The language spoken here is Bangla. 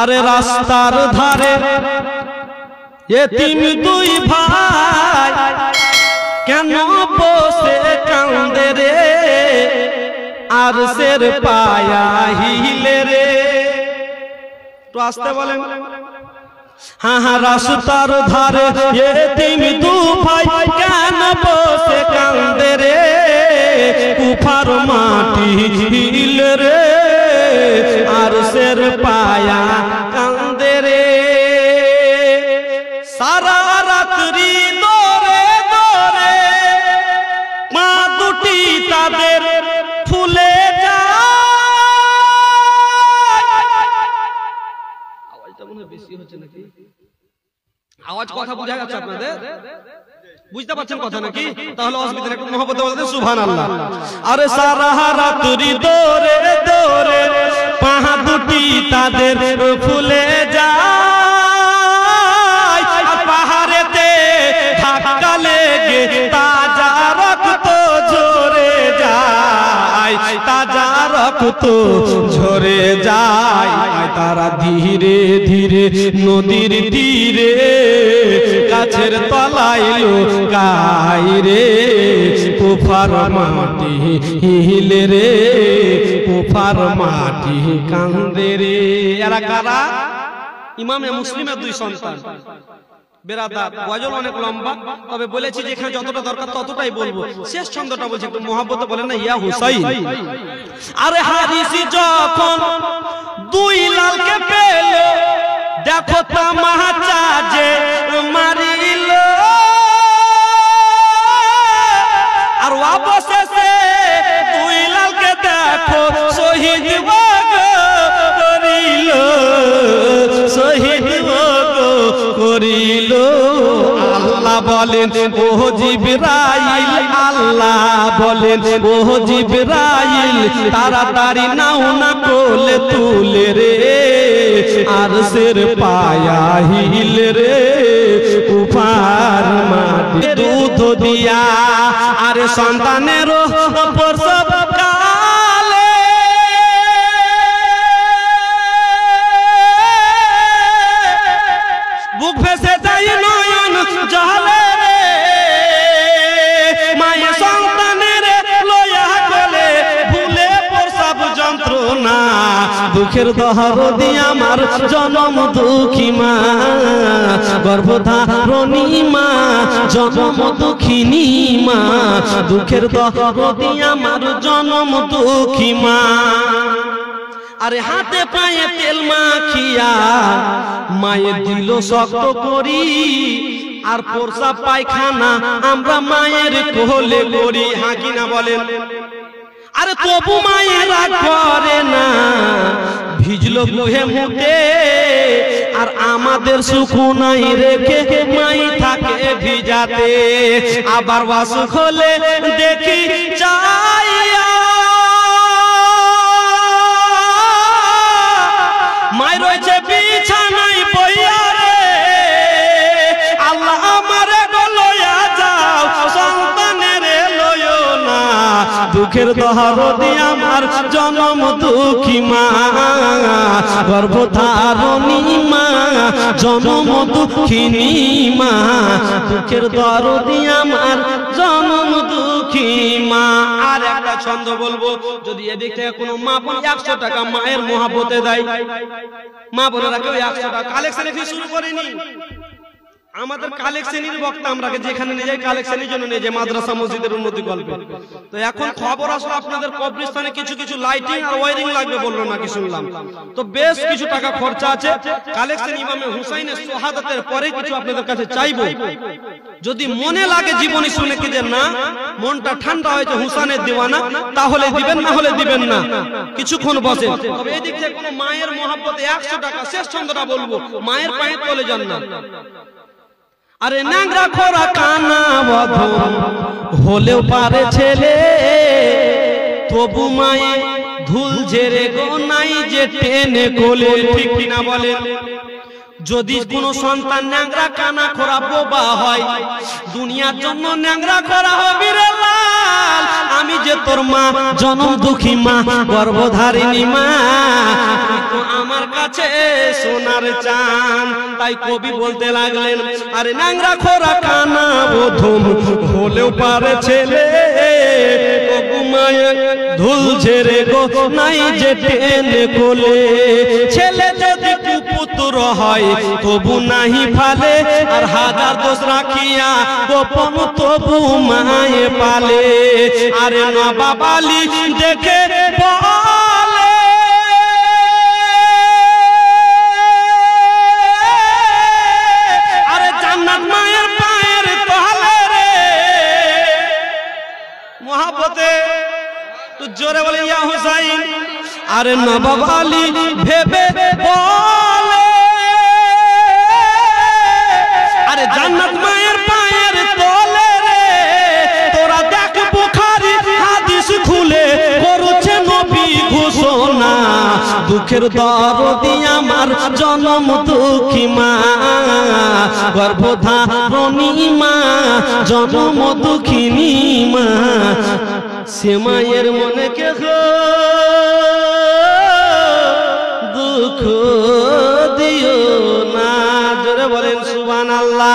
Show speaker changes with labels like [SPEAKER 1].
[SPEAKER 1] আরে রাস্তার ধারে এতিম দুই ভাই কেন বসে কান্দে রে, আর সের পায়া হিলে রে। তো আসতে বলেন। হ্যাঁ হ্যাঁ, রাস্তার ধারে এতিম দুই ভাই কেন বসে কান্দে রে, কুফার মাটি হিলে রে, আর সের পায়া কান্দে রে। সারা রাত্রি দরে দরে মা দুটি তাদের ফুলে যায়। আওয়াজটা মনে হয় বেশি হচ্ছে নাকি? আওয়াজ কথা বোঝা যাচ্ছে আপনাদের? বুঝতে পারছেন কথা নাকি? তাহলে অসুবিধা একটু মহব্বতে বলতে সুবহানাল্লাহ। আরে সারা রাত্রি দরে দরে পা দুটি তাদের ফুলে যায়, পাহাড়েতে ধাক্কা লেগে তাজা রক্ত ঝরে যায়, তাজা রক্ত ঝরে যায়। তারা ধীরে ধীরে নদীর তীরে গাছের তলায় লুকায় রে, কুফার মাটি হিলে রে, কুফার মাটি কান্দে রে। এরা কারা? ইমামে মুসলিমের দুই সন্তান। বেরাদার গজল অনেক লম্বা, তবে বলেছি যে এখানে যতটা দরকার ততটাই বলবো। শেষ ছন্দটা বলছি, একটু মহব্বতে বলেন না, ইয়া হুসাইন। আরে হারিসি যখন দুই লালকে পেল, দেখো তামাচা যে মারিল, আর অবশেষে দুই লালকে দেখো শহীদ করিল, শহীদ করিল। আল্লাহ বলেন ও জিবরাইল, আল্লাহ বলেন ও জিবরাইল, তাড়াতাড়ি নাও না কোলে তুলে রে, আর সের পায়া হিলে রে, কুফার মাটি দুধ দিয়া। আরে সন্তানের প্রসব কালে বুক ভেসে যায় নয়ন জলে রে, মায়ের সন্তানের লয়া কোলে ভুলে প্রসব যন্ত্রণা, দুঃখের দহরদি আমার জনম দুঃখী মা, গর্ভধারণী মা, জনম দুঃখিনী মা, দুঃখের দহরদি আমার জনম দুঃখী মা। আরে হাতে পায়ে তেল মাখিয়া মায়ের দিল শক্ত করি, আর প্রসাব পায়খানা আমরা মায়ের কোলে করি। হাঁকি না বলেন? আরে তবু মায়েরা করে না, ভিজলো মুহে মুখে, আর আমাদের সুকুনাই রেখে মাই থাকে ভিজাতে। আবার বাসুক হলে দেখি চাইয়া মাই রয়েছে বিছানায় বইয়া রে, আল্লাহ আমারে লয়া যাও, সন্তানের লয়ো না, দুঃখের দহরদি আমার জনম দুঃখী মা, গর্ভধারণী মা, জনম দুঃখিনী মা, দুঃখের দরদি আমার জনম দুঃখী মা। আর একটা ছন্দ বলবো, যদি এদিক থেকে কোনো মা বোন 100 টাকা মায়ের মহব্বতে দেয়, মা বোনেরা কেউ 100 টাকা কালেকশন শুরু করেনি। আমাদের কালেকশনের বক্তা আমরা যেখানে নিয়ে যাই কালেকশনের জন্য নিয়ে যাই, মাদ্রাসা মসজিদের উন্নতি গল্পে। তো এখন খবর আসলো আপনাদের কবরস্থানে কিছু কিছু লাইটিং আর ওয়ারিং লাগবে বললো নাকি শুনলাম। তো বেশ কিছু টাকা খরচা আছে। কালেকশন ইমামে হুসাইনের শাহাদাতের পরে কিছু আপনাদের কাছে চাইবো, যদি মনে লাগে জীবনী শুনে কি যে না মনটা ঠান্ডা হয়েছে হুসাইনের দিওয়ানা, তাহলে দিবেন, না হলে দিবেন না, কিছুক্ষণ বসেন। তবে এই দিক থেকে কোনো মায়ের মহব্বতে 100 টাকা। শেষ ছন্দটা বলবো, মায়ের পায়ে তলে যান না। আরে নাংরা খোরা কানা বধ হলেও পারে ছেলে, তবু মায়ে ধুল ঝেড়ে গো নাই যে টেনে কোলে। ঠিক কিনা বলেন? যদি কোনো সন্তান ন্যাংরা কানা খোরা বোবা হয়, দুনিয়ার জন্য ন্যাংরা খোরা হবে রে লাল, আমি যে তোর মা, জনম দুঃখী মা, গর্ভধারিণী মা, আমার কাছে সোনার চান। তাই কবি বলতে লাগলেন, আরে নাংরা খোরা কানা বধূ হলেও পারে ছেলে, ধুল ঝেড়ে গো নাই যে টেনে কোলে। ছেলে যদি কুপুত্র হয় তবু নাহি ফালে, আর হাজার দোষ রাখিয়া গোপন তবু মায়ে পালে। আরে নবাব আলী দেখে বলে, আরে জান্নাত মায়ের পায়ের তলে রে। মহাব্বতে জোরে বলে ইয়া হুসাইন। আরে নবাব আলী ভেবে বলে, আরে জান্নাত মায়ের পায়ের তলে রে। তোরা দেখ বুখারী হাদিস খুলে করছে নবী ঘোষণা, দুঃখের দরদি আমার জনম দুঃখী মা, গর্ভধারিণী মা, জনম দুঃখিনী মা। সে মায়ের মনে কে দুঃখ দিও না। জোরে বলেন সুবহানাল্লাহ।